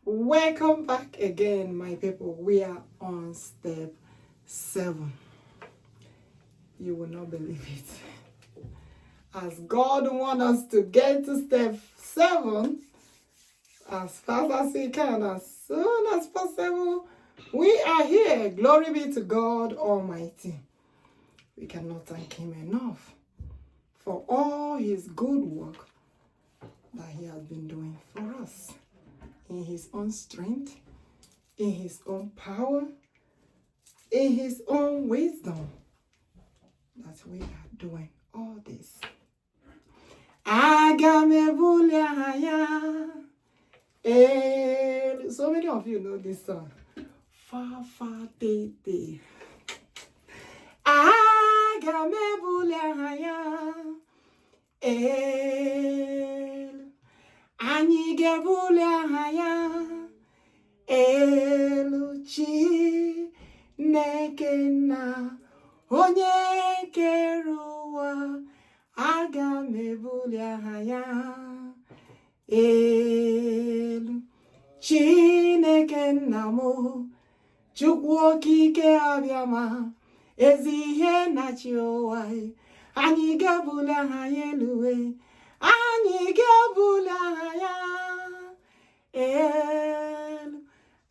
Welcome back again, my people. We are on step 7. You will not believe it. As God wants us to get to step 7 as fast as we can, as soon as possible, we are here. Glory be to God Almighty. We cannot thank Him enough for all His good work that He has been doing for us. In His own strength, in His own power, in His own wisdom, that we are doing all this. So many of you know this song. Fa fa te te. Anyị ga-ebuli aha ya elu, Chineke nna onye kere ụwa. Aga m ebuli aha ya elu, Chineke nna m, Chukwuokikeabiama, ezi ihe na-achị ụwa. Anyị ga-ebuli aha ya elu, anyị ga-ebuli aha ya elu.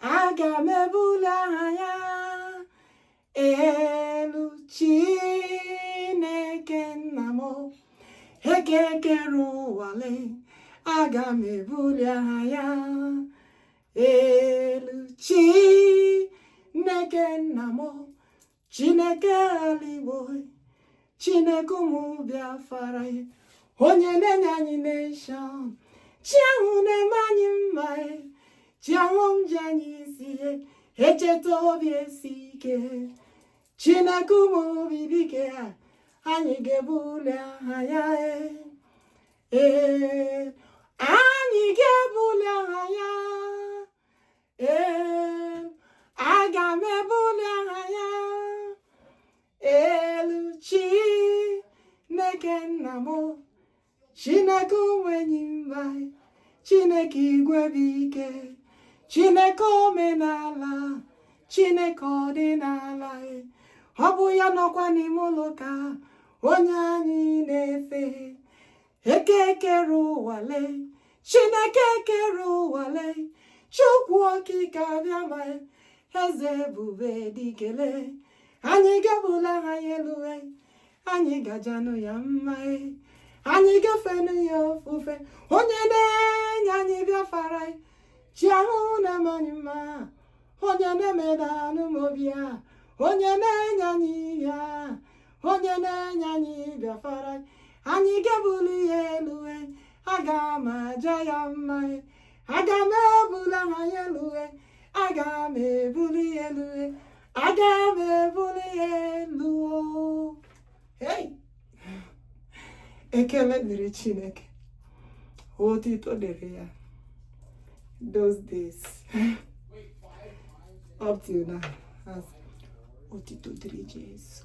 Aga m ebuli aha ya elu, Chineke nna m, eke kere ụwa. Aga m ebuli aha ya elu, Chineke nna m, Chineke eluigwe, Chineke ụmụ Biafra, onye na-enye anyị nation, chi ahụ na-eme anyị mma, chi ahụ ji anyị isi, echeta obi esi ike. Chineke ụmụ ebubedike, anyị ga-ebuli aha ya anyị ga-ebuli aha ya aga m ebuli aha ya elu, Chineke nna m, Chineke ụmụ enyi mba, Chineke igwe bụ ike, Chineke omenala, Chineke ọdịnala. Ọ bụ ya nọkwa n'ime ụlọ ka onye anyị na-efe. Eke kere ụwa, Chineke kere ụwa, Chukwuokikeabiama, Eze ebubedike. Anyị ga-ebuli aha ya elu, anyị ga-ajanụ ya mma, anyị ga-efenụ ya ofufe. Onye na-enye anyị Biafra, chi ahụ na-eme anyị mma, onye na-emeda anụmobi ya, onye na-enye anyị ya, onye na-enye anyị Biafra. Anyị ga-ebuli ya elu, aga m aja ya mma, aga m ebuli aha ya elu, aga m ebuli ya elu, aga m ebuli ya elu. Hey! Ekele dịrị Chineke, otito dịrị ya. Those days up till now, as otito dịrị Jesus.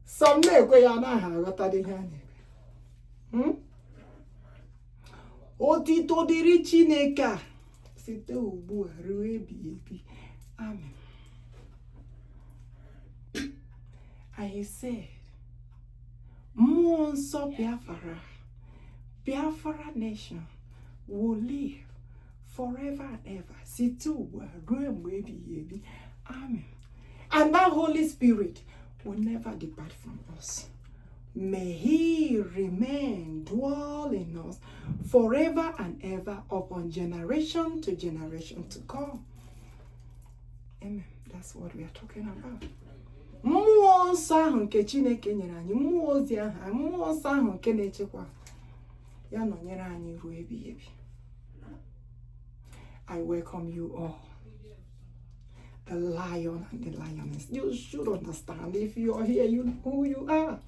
Some na-ekwe ya na ha aghọtadị ihe a na-ekwe. Otito dịrị Chineke a site ugbu a ruo ebighị ebi. Amen. I said, mmụọ nsọ Biafra nation will live forever and ever. Site ugbu a ruo mgbe ebighị ebi. Amen. And that Holy Spirit will never depart from us. May He remain, dwell in us forever and ever, upon generation to generation to come. Amen. That's what we are talking about. Mmụọ nsọ ahụ nke Chineke nyere anyị, mmụọ ozi ahụ, mmụọ nsọ ahụ nke na-echekwa ya nọnyere anyị ruo ebighị ebi. I welcome you all. The lion and the lioness. You should understand, if you are here, you know who you are.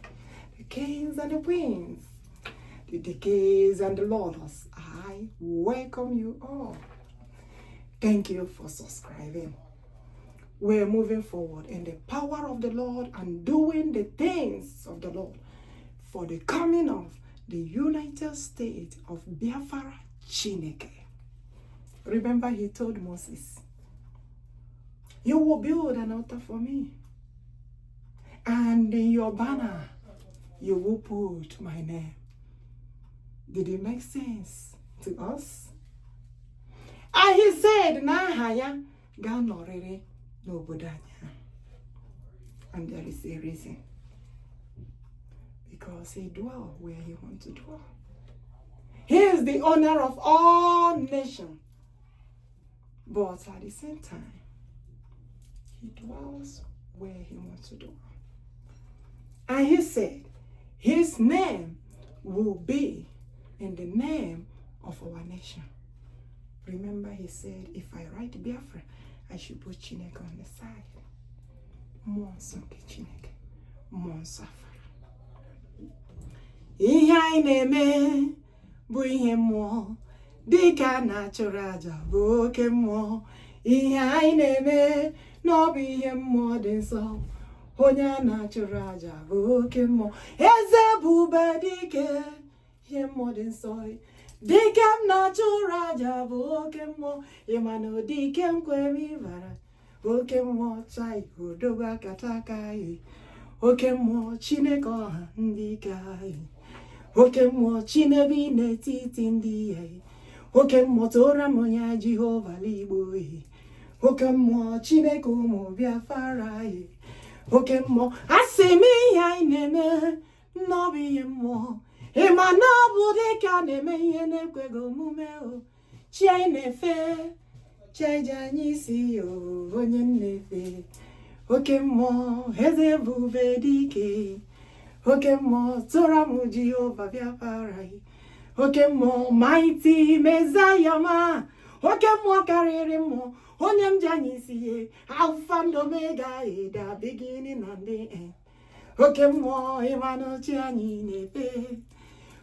The kings and the queens, the decades and the lords. I welcome you all. Thank you for subscribing. We're moving forward in the power of the Lord and doing the things of the Lord for the coming of the United States of Biafra Chineke. Remember, he told Moses, you will build an altar for me, and in your banner, you will put my name. Did it make sense to us? And he said, Nahaya ganorere n'obodanya. And there is a reason. Because he dwells where he wants to dwell. He is the owner of all nations. But at the same time, he dwells where he wants to dwell. And he said, his name will be in the name of our nation. Remember, he said, if I write Biafra, I should put Chineke on the side. Monso ke Chineke. Monso afara. Ihe anyị na-eme bụ ihe mmụọ. Dịka na chụrụ aja bụ oke mmụọ. Ihe anyị na-eme n'ọbụ ihe mmụọ dị nsọ. Onye a na-achụrụ aja bụ oke mmụọ. Eze ebubedike. Ihe mmụọ dị nsọ. Dike m na-achụrụ aja bụ oke mmụọ. Ịma na dike m kwere ịbara. Oke mmụọ chai odobe akata aka anyị. Oke mmụọ Chineke ọha ndị ike anyị. Oke mmụọ Chinebe n'etiti ndị anyị. Oke mmụọ tụra m onye Jehova l'Igbo anyị. Oke mmụọ Chineke ụmụ Biafra anyị. Oke mmụọ asị m ihe anyị na-eme n'ọbụ ihe mmụọ. Ịma na ọ bụ dịka na-eme ihe na-ekweghị omume o. Chi anyị na-efe, chi anyị anyị isi o, onye na-efe. Oke mmụọ eze ebubedike. Oke mmụọ tụra m Jehova Biafra anyị. Oke mmụọ mighty Messiah ma. Oke mmụọ karịrị mmụọ. Onye m ji anyị isi ye. Alpha and Omega, the beginning and the end. Oke mmụọ ịma na chi anyị na-efe.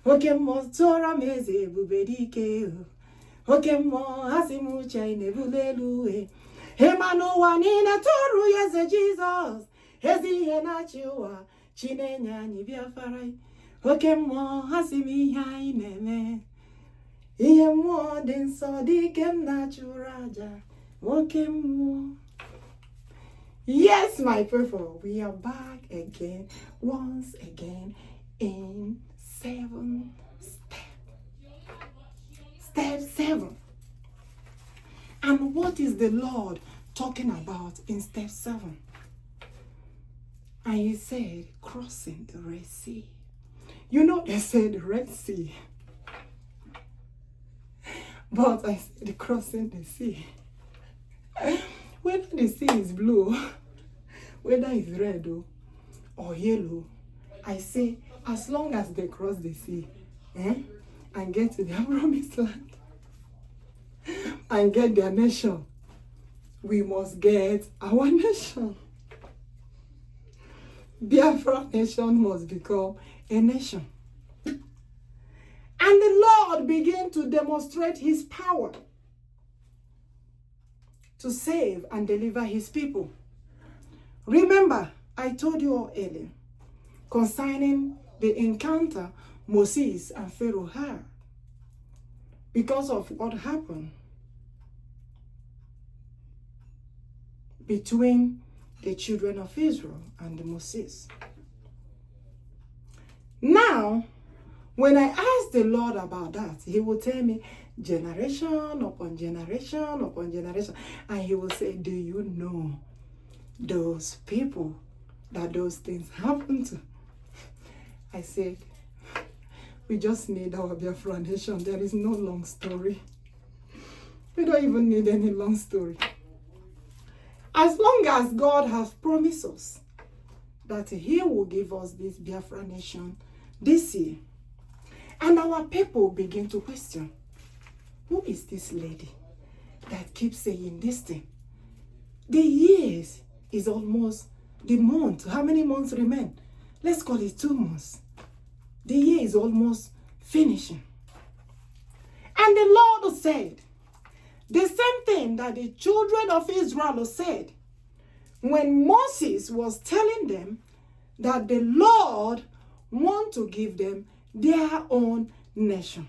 Oke mmụọ tụra m eze ebubedike. Oke mmụọ asị m uche anyị na-ebuli elu. Ịma n'ụwa niile tụrụ ya Eze Jesus. Ezi ihe na-achị ụwa. Chi na-enye anyị Biafra. Oke mmụọ asị m ihe anyị na-eme. Ihe mmụọ dị nsọ dike m na-achụrụ aja. Oke mmụọ. Yes, my people, we are back again, once again, in 7 steps. Step 7. And what is the Lord talking about in step 7? And he said, crossing the Red Sea. You know, they said Red Sea. But I said crossing the sea. Whether the sea is blue, whether it's red or yellow, I say, as long as they cross the sea and get to their promised land and get their nation, we must get our nation. Biafra nation must become a nation. And the Lord began to demonstrate his power to save and deliver his people. Remember, I told you all earlier concerning the encounter Moses and Pharaoh had because of what happened between the children of Israel and Moses. Now, when I ask the Lord about that, he will tell me generation upon generation upon generation. And he will say, do you know those people that those things happen to? I said, we just need our Biafra nation. There is no long story. We don't even need any long story. As long as God has promised us that he will give us this Biafra nation this year, and our people begin to question, who is this lady that keeps saying this thing? The years is almost the month. How many months remain? Let's call it 2 months. The year is almost finishing. And the Lord said, the same thing that the children of Israel said when Moses was telling them that the Lord want to give them their own nation.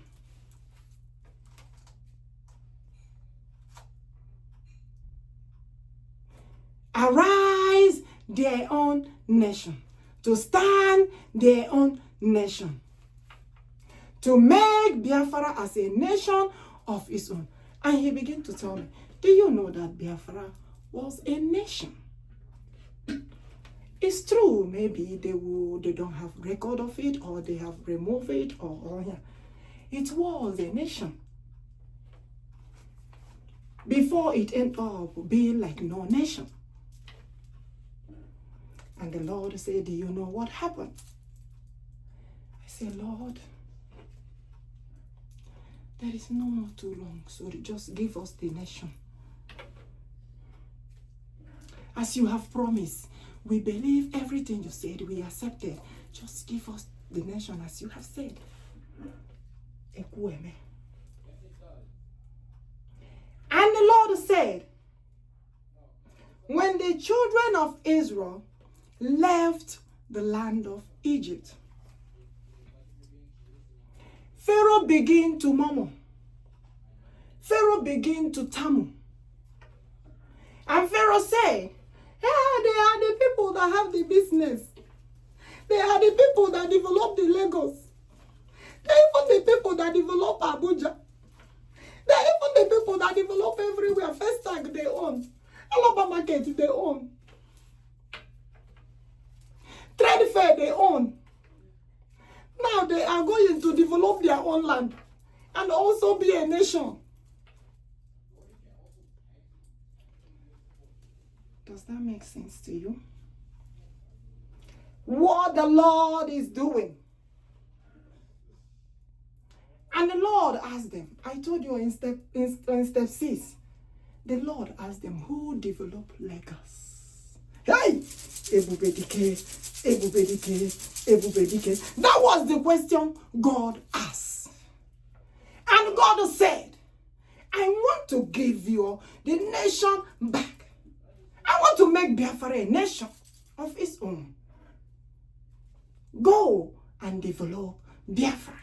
Arise their own nation. To stand their own nation. To make Biafra as a nation of its own. And he began to tell me, do you know that Biafra was a nation? It's true, maybe they don't have record of it, or they have removed it, or yeah. It was a nation. Before it ended up being like no nation. And the Lord said, do you know what happened? I said, Lord, there is no more too long, so just give us the nation. As you have promised, we believe everything you said, we accepted. Just give us the nation as you have said. And the Lord said, when the children of Israel left the land of Egypt, Pharaoh began to murmur. Pharaoh began to tammer. And Pharaoh said, yeah, they are the people that have the business. They are the people that develop the Lagos. They are even the people that develop Abuja. They are even the people that develop everywhere. First Tag they own. Alaba Market they own. Trade Fair they own. Now they are going to develop their own land and also be a nation. Does that make sense to you? What the Lord is doing. And the Lord asked them, I told you in step 6, the Lord asked them, who developed Lagos? Hey! Ebubedike, ebubedike, ebubedike. That was the question God asked. And God said, I want to give you the nation back. I want to make Biafra a nation of its own. Go and develop Biafra.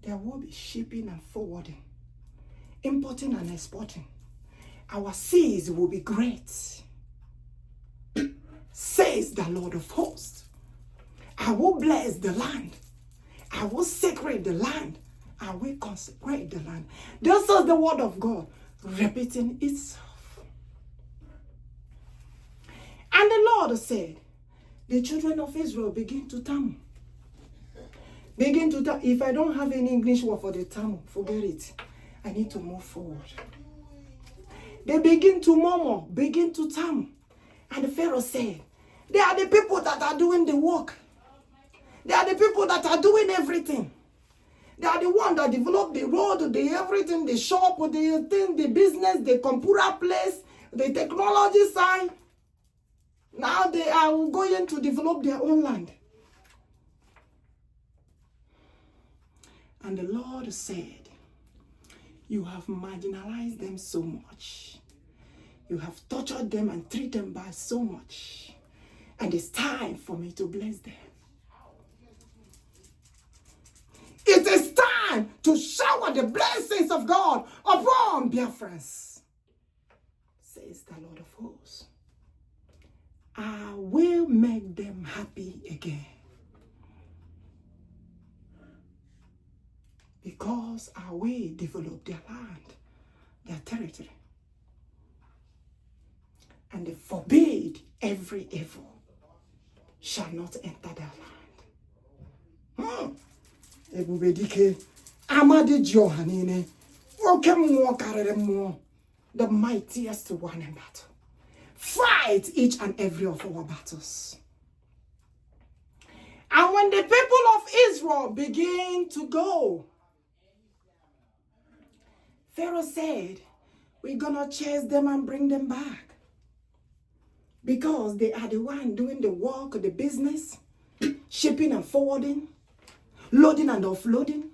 There will be shipping and forwarding, importing and exporting. Our seas will be great, says the Lord of hosts. I will bless the land. I will sacred the land. I will consecrate the land. This is the word of God repeating itself. And the Lord said, the children of Israel begin to tammer. Begin to tammer. If I don't have any English word for the tammer, forget it. I need to move forward. They begin to murmur, begin to tammer. And the Pharaoh said, they are the people that are doing the work. They are the people that are doing everything. They are the ones that develop the road, the everything, the shop, the thing, the business, the computer place, the technology side. Now they are going to develop their own land. And the Lord said, you have marginalized them so much. You have tortured them and treated them bad so much. And it's time for me to bless them. It is time to shower the blessings of God upon Biafrans, says the Lord of hosts. I will make them happy again. Because I will develop their land, their territory. And they forbid every evil shall not enter their land. Ebubedike, Amadi Johanine, Okemmo Karemo, the mightiest one in battle. Fight each and every of our battles. And when the people of Israel begin to go, Pharaoh said, we're gonna chase them and bring them back. Because they are the one doing the work, the business, shipping and forwarding, loading and offloading.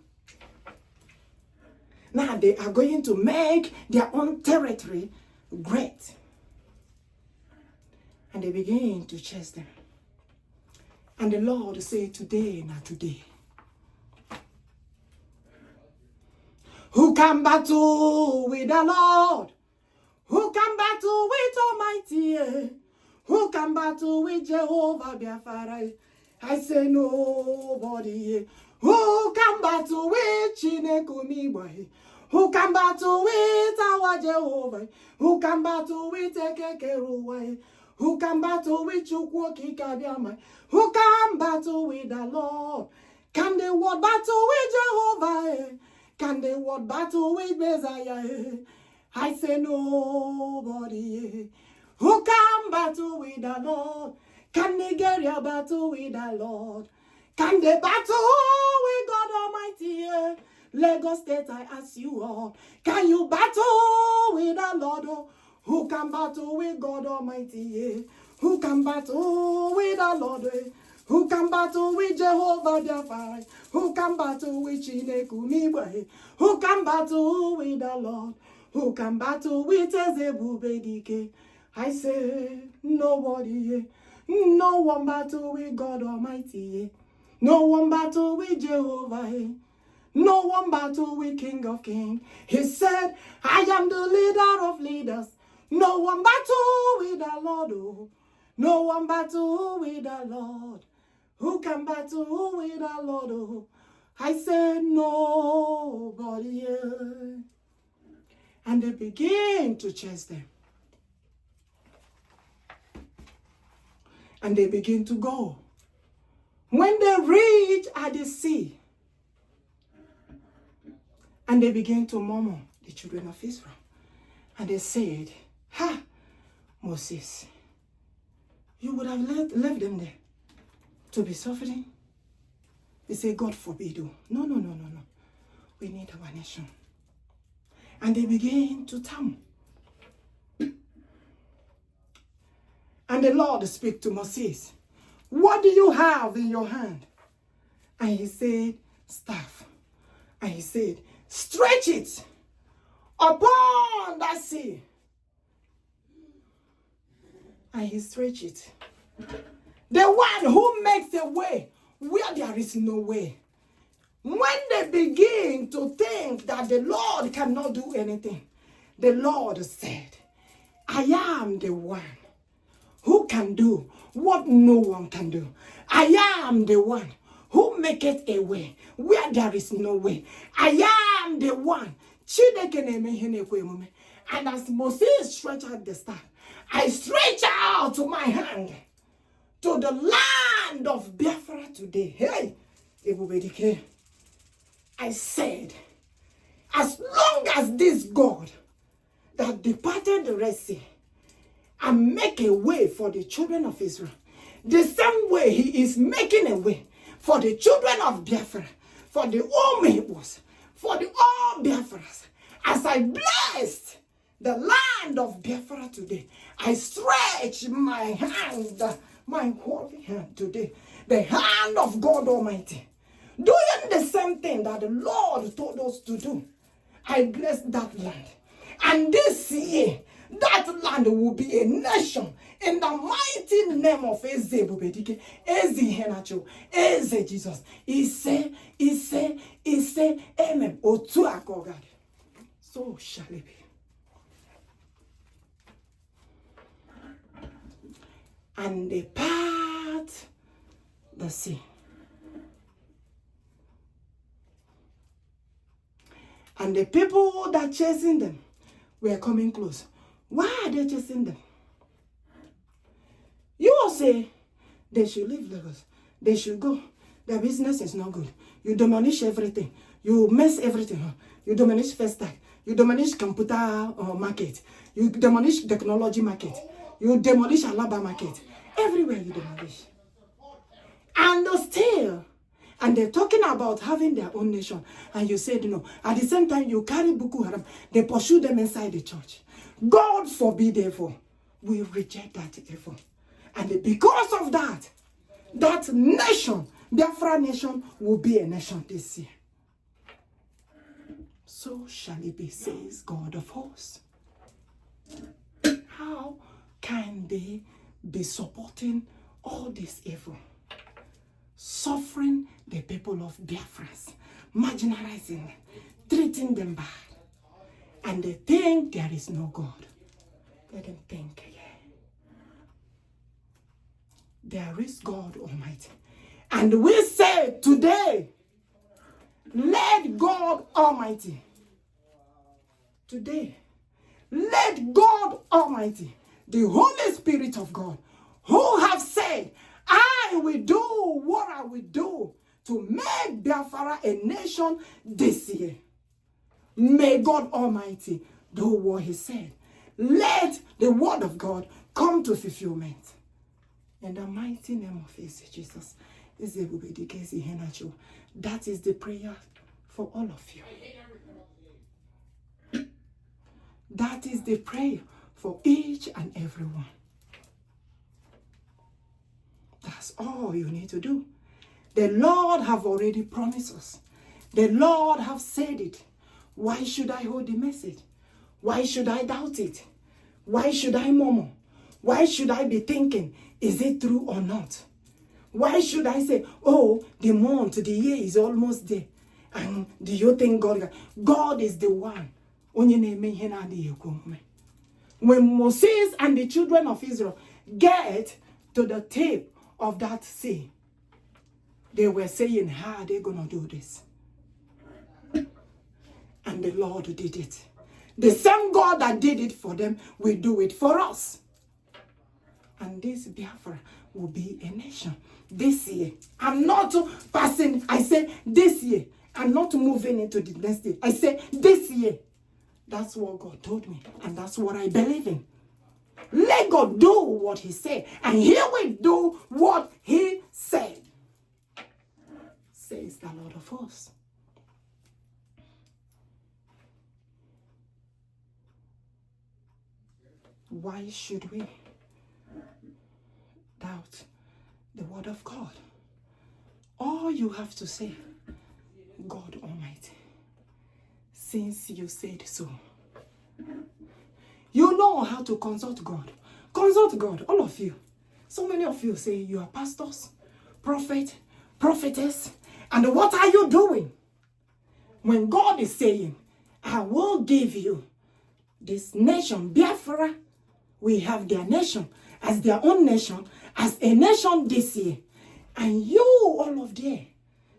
Now they are going to make their own territory great. And they begin to chase them. And the Lord said, today, not today. Who can battle with the Lord? Who can battle with Almighty? Who can battle with Jehovah Biafra? I say nobody. Who can battle with Chineke? Who can battle with our Jehovah? Who can battle with Ekekeruwa? Who can battle with Chukwuokikeabiama? Who can battle with the Lord? Can the world battle with Jehovah? Can the world battle with Messiah? I say nobody. Who can battle with the Lord? Can Nigeria battle with the Lord? Can they battle with God Almighty? Lagos State, I ask you all. Can you battle with the Lord? Who can battle with God Almighty? Who can battle with the Lord? Who can battle with Jehovah Biafra? Who can battle with Chineke? Who can battle with the Lord? Who can battle with Eze ebubedike? I say, nobody. No one battle with God Almighty. No one battle with Jehovah. No one battle with King of Kings. He said, I am the leader of leaders. No one battle with the Lord. Oh. No one battle with the Lord. Who can battle with the Lord? Oh. I said, nobody. And they begin to chase them. And they begin to go. When they reach at the sea, and they begin to murmur, the children of Israel. And they said, ha, Moses, you would have left them there to be suffering. They say, God forbid. Oh. No. We need our nation. And they begin to tell. And the Lord speak to Moses. What do you have in your hand? And he said, staff. And he said, stretch it upon that sea. And he stretched it. The one who makes a way where there is no way. When they begin to think that the Lord cannot do anything, the Lord said, I am the one who can do what no one can do. I am the one who maketh a way where there is no way. I am the one. And as Moses stretched out the staff, I stretch out my hand to the land of Biafra today. Hey, ebubedike. I said, as long as this God that departed the Red Sea and make a way for the children of Israel, the same way he is making a way for the children of Biafra, for the all Igbos, for the all Biafras. As I blessed the land of Biafra today, I stretch my hand, my holy hand today, the hand of God Almighty, doing the same thing that the Lord told us to do. I bless that land. And this year, that land will be a nation in the mighty name of Eze ebubedike, Eze Eze Jesus. Isee, amen. Otu akogad. So shall it be. And they part the sea. And the people that chasing them were coming close. Why are they chasing them? You will say they should leave Lagos. They should go. Their business is not good. You demolish everything. You mess everything up. You demolish first tag. You demolish computer market. You demolish technology market. You demolish Alaba market. Everywhere you demolish. And still, and they're talking about having their own nation. And you said no. At the same time, you carry Boko Haram. They pursue them inside the church. God forbid, therefore, we reject that effort. And because of that, that nation, Biafra nation, will be a nation this year. So shall it be, says God of hosts. How can they be supporting all this evil? suffering the people of Biafrans, marginalizing them, treating them bad. And they think there is no God. Let them think again. There is God Almighty. And we say today, let God Almighty, today, let God Almighty, the Holy Spirit of God, who have said, I will do what I will do to make Biafra a nation this year. May God Almighty do what he said. Let the word of God come to fulfillment. In the mighty name of Eze Jesus. Eze ebubedike, Eze Henacho. That is the prayer for all of you. That is the prayer for each and every one. That's all you need to do. The Lord have already promised us. The Lord have said it. Why should I hold the message? Why should I doubt it? Why should I murmur? Why should I be thinking, is it true or not? Why should I say, oh, the month, the year is almost there. And do you think God is the one? When Moses and the children of Israel get to the tip of that sea, they were saying, how are they going to do this? And the Lord did it. The same God that did it for them will do it for us. And this Biafra will be a nation this year. I'm not passing, I say this year. I'm not moving into the next year. I say this year. That's what God told me. And that's what I believe in. Let God do what he said. And he will do what he said. Says the Lord of hosts. Why should we doubt the word of God? All you have to say, God Almighty, since you said so. You know how to consult God. Consult God, all of you. So many of you say you are pastors, prophet, prophetess, and what are you doing? When God is saying, I will give you this nation, Biafra, we have their nation as their own nation, as a nation this year. And you, all of them,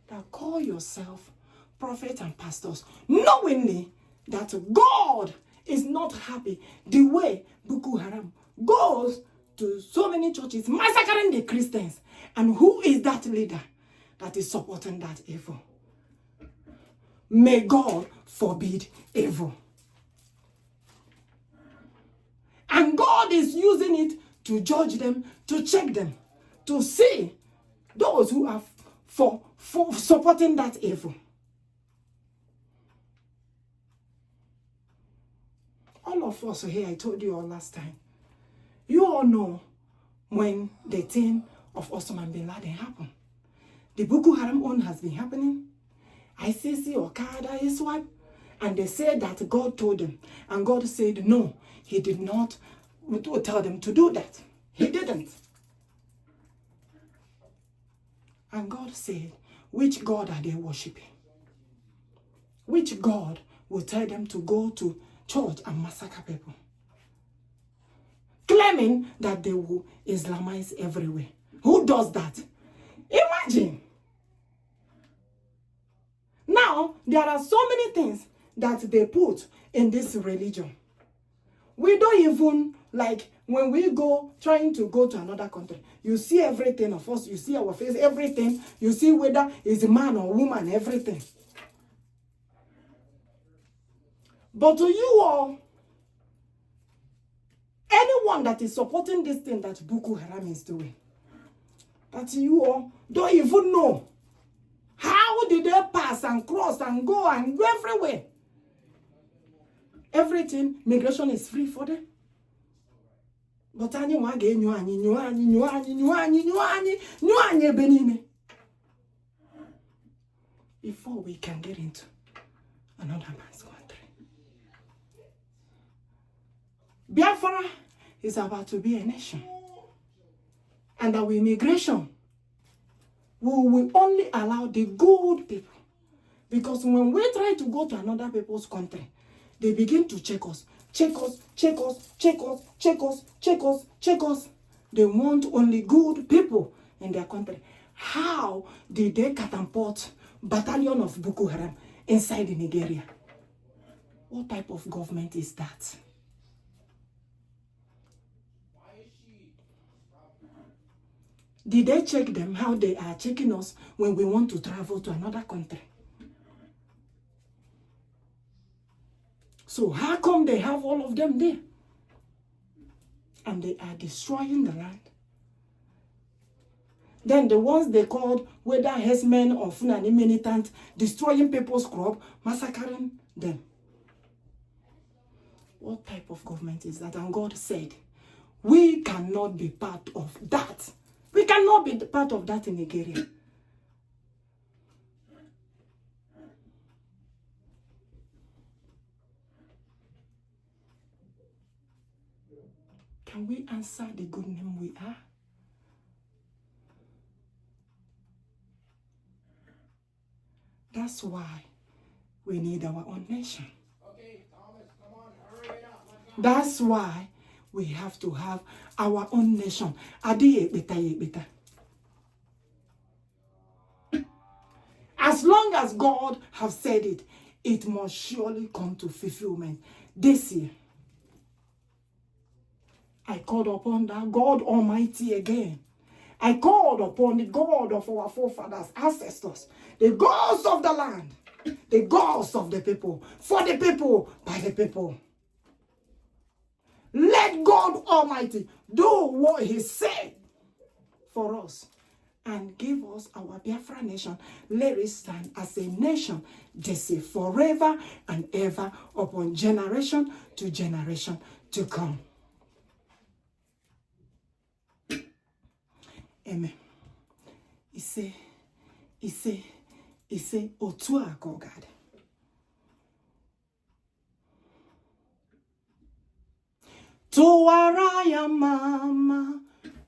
that call yourself prophets and pastors, knowingly that God is not happy the way Boko Haram goes to so many churches, massacring the Christians. And who is that leader that is supporting that evil? May God forbid evil. And God is using it to judge them, to check them, to see those who are for supporting that evil. All of us here, I told you all last time, you all know when the thing of Osama bin Laden happened. The Boko Haram one has been happening. ICC, Okada, ISWAP, and they said that God told them. And God said, no, he did not tell them to do that. He didn't. And God said, which God are they worshiping? Which God will tell them to go to church and massacre people? Claiming that they will Islamize everywhere. Who does that? Imagine. Now, there are so many things that they put in this religion. We don't even, like, when we go, trying to go to another country, you see everything of us, you see our face, everything, you see whether it's a man or woman, everything. But to you all, anyone that is supporting this thing that Boko Haram is doing, that you all don't even know. How did they pass and cross and go everywhere? Everything, migration is free for them. But before we can get into another man's country. Biafra is about to be a nation. And our immigration we will only allow the good people. Because when we try to go to another people's country, they begin to check us. Check us, check us, check us, check us, check us, check us. They want only good people in their country. How did they catapult battalion of Boko Haram inside Nigeria? What type of government is that? Did they check them how they are checking us when we want to travel to another country? So how come they have all of them there? And they are destroying the land. Then the ones they called, whether herdsmen or Fulani militant, destroying people's crop, massacring them. What type of government is that? And God said, we cannot be part of that. We cannot be part of that in Nigeria. Can we answer the good name we are? That's why we need our own nation. Okay, Thomas, come on, hurry it up. That's why we have to have our own nation. As long as God has said it, it must surely come to fulfillment. This year, I called upon that God Almighty again. I called upon the God of our forefathers, ancestors, the gods of the land, the gods of the people, for the people, by the people. Let God Almighty do what He said for us and give us our Biafra nation. Let it stand as a nation, this is forever and ever, upon generation to generation to come. Amen. Isee, otu a ka ọ ga-adị. Tụwara ya mama,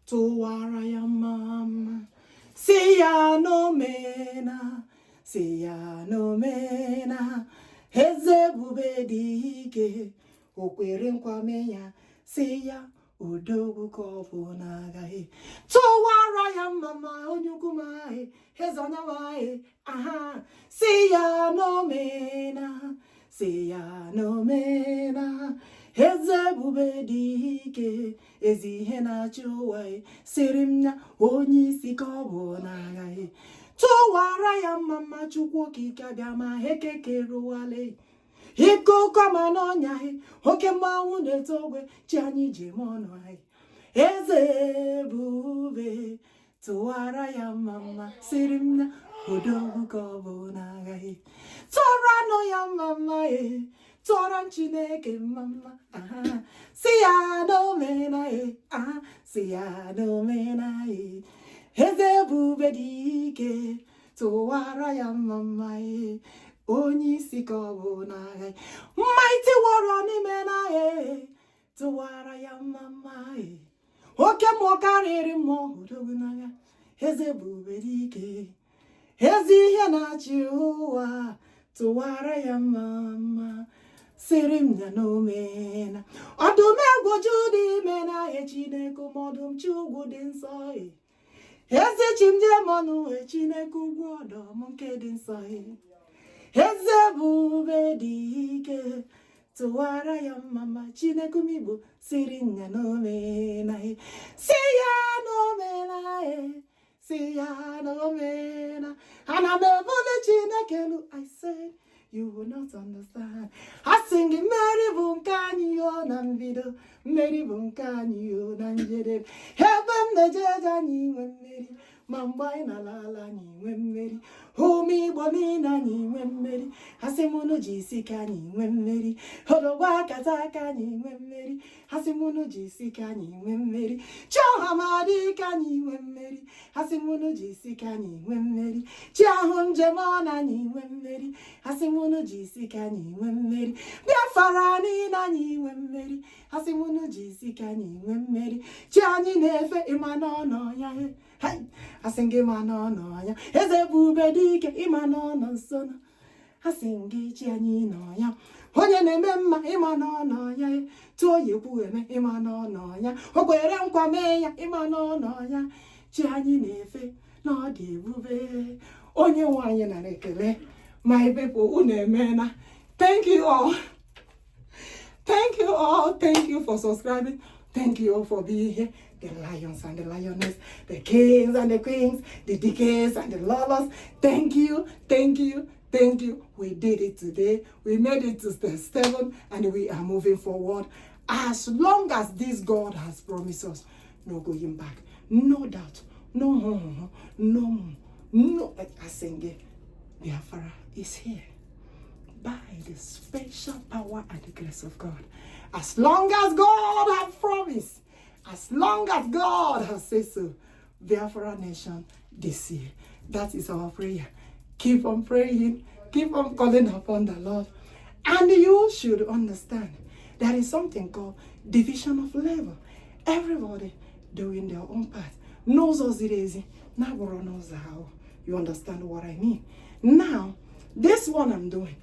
tụwara ya mama, si ya n'omena, si ya n'omena, Eze ebubedike, o kwere nkwa mee ya, si ya Odumegwu Juda. Tụwara ya mama, onye ukwu m, Eze onye aha, si ya n'omena, si ya n'omena, Eze ebubedike, ezi ihe na-achị ụwa, sịrị m na onye isi ka ọ bụ n'agha. Tụwara ya mama, Chukwuokikeabiama, ekekere ụwa. Iko kama n'ọnya, oke mmanwụ na-eto ogwe, chi anyị ji eme ọnụ anyị. Eze ebube, tụwara ya mama, sịrị m na Odumegwu ka ọ bụ n'agha. Tụọranụ ya mama, tụọrọ Chineke mama, si ya n'omena, si ya n'omena, Eze ebubedike, tụwara ya mama, onye isi ka ọ bụ n'agha. Mighty warrior n'ime n'agha, tụwara ya mama, oke mmụọ karịrị mmụọ, Odumegwu n'agha. Eze ebubedike, ezi ihe na-achị ụwa, tụwara ya mama, sịrị m na n'omena. Odumegwu Juda ime n'agha, Chineke ọdụm chi ugwu dị nsọ, eze chimjemonụ, Chineke ugwu ọdụm nke dị nsọ. Eze ebubedike, tụwara ya mama, Chineke Igbo, sịrị ya n'omena, si ya n'omena, si ya n'omena. Ana m ebule Chineke elu, I said, you will not understand. I sing Mary bụ nke anyị yo na mbido, Mary bụ nke anyị yo na njedebe. Ebe m na-ejeje anyị nwe mmeri, ma mgbe anyị na-ala anyị nwe mmeri. Ụmụ Igbo niile anyị nwe mmeri, asị m unu ji isi ka anyị nwe mmeri. Odogwa akata aka anyị nwe mmeri, asị m unu ji isi ka anyị nwe mmeri. Chiọhamadị ka anyị nwe mmeri, asị m unu ji isi ka anyị nwe mmeri. Chiahụ njem ọna anyị nwe mmeri, asị m unu ji isi ka anyị nwe mmeri. Biafra niile anyị nwe mmeri, asị m unu ji isi ka anyị nwe mmeri. Chi anyị na-efe ịma n'ọnọ ya, Hey, asingi manono ya. Eze ebubedike imanono sono. Asingi chianyi no ya. Onye na-eme mma ịma n'ọnọ ya. Tụọ ya ekwu eme ịma n'ọnọ ya. Okwere nkwa mee ya ịma n'ọnọ ya. Chi anyị na-efe na ọ dị ebube. Onye nwe anyị nara ekele. My people, unu emena. Thank you all. Thank you all. Thank you for subscribing. Thank you all for being here. The lions and the lioness, the kings and the queens, the decades and the lovers. Thank you. Thank you. Thank you. We did it today. We made it to step 7 and we are moving forward. As long as this God has promised us, no going back. No doubt. No. Asenge, Biafra is here. By the special power and the grace of God. As long as God has promised, as long as God has said so, Biafra nation this year. That is our prayer. Keep on praying. Keep on calling upon the Lord. And you should understand there is something called division of labor. Everybody doing their own part. Knows us easy. Now knows how. You understand what I mean? Now, this one I'm doing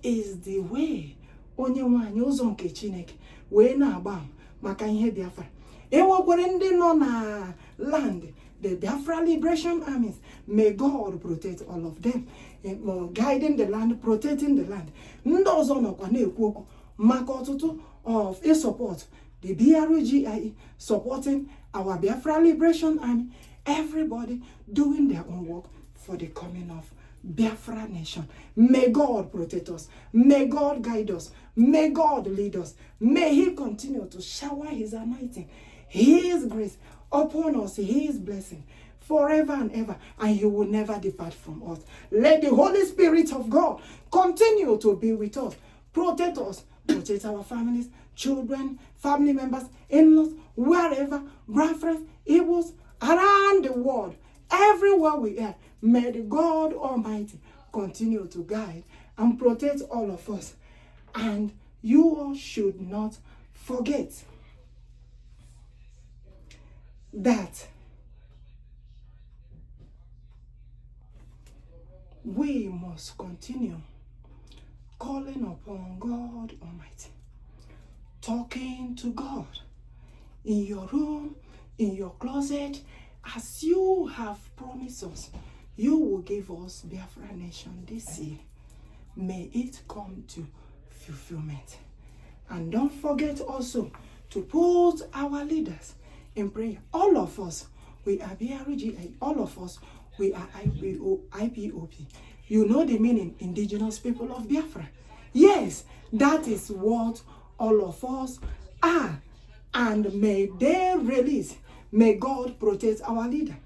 is the way onye nwanyị ụzọ nke Chineke wee na-agba maka ihe Biafra. Enwekwara ndị nọ na land, the Biafra Liberation Armies. May God protect all of them. Guiding the land, protecting the land. Ndị ọzọ nọkwa na-ekwu okwu maka ọtụtụ of a support. The BRGIE supporting our Biafra Liberation Army. Everybody doing their own work for the coming of Biafra nation. May God protect us. May God guide us. May God lead us. May He continue to shower His anointing, His grace upon us, His blessing forever and ever, and He will never depart from us. Let the Holy Spirit of God continue to be with us, protect us, protect our families, children, family members, in-laws, wherever, Biafrans, Igbos, around the world, everywhere we are. May the God Almighty continue to guide and protect all of us. And you all should not forget that we must continue calling upon God Almighty, talking to God in your room, in your closet, as you have promised us. You will give us Biafra nation this year. May it come to fulfillment. And don't forget also to put our leaders in prayer. All of us, we are BRGI. All of us, we are IPOP. You know the meaning, indigenous people of Biafra. Yes, that is what all of us are. And may they release, may God protect our leader.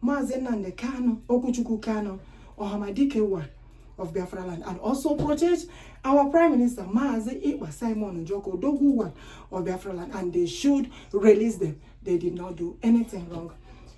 Mazenande Kano, Okuchuku Kano, or Hamadike one of Biafra land, and also protect our Prime Minister Maze Iwa Simon Njoko Dogu one of Biafra land, and they should release them. They did not do anything wrong.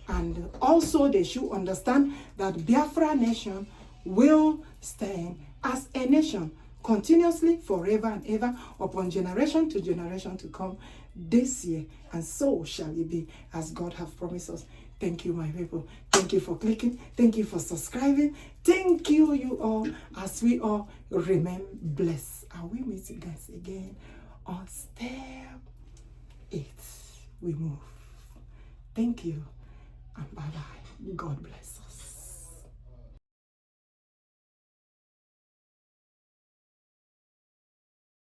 And also they should understand that Biafra nation will stand as a nation continuously forever and ever upon generation to come this year, and so shall it be as God have promised us. Thank you, my people. Thank you for clicking. Thank you for subscribing. Thank you, you all, as we all remain blessed. And we meet you guys again on step 8. We move. Thank you, and bye-bye. God bless.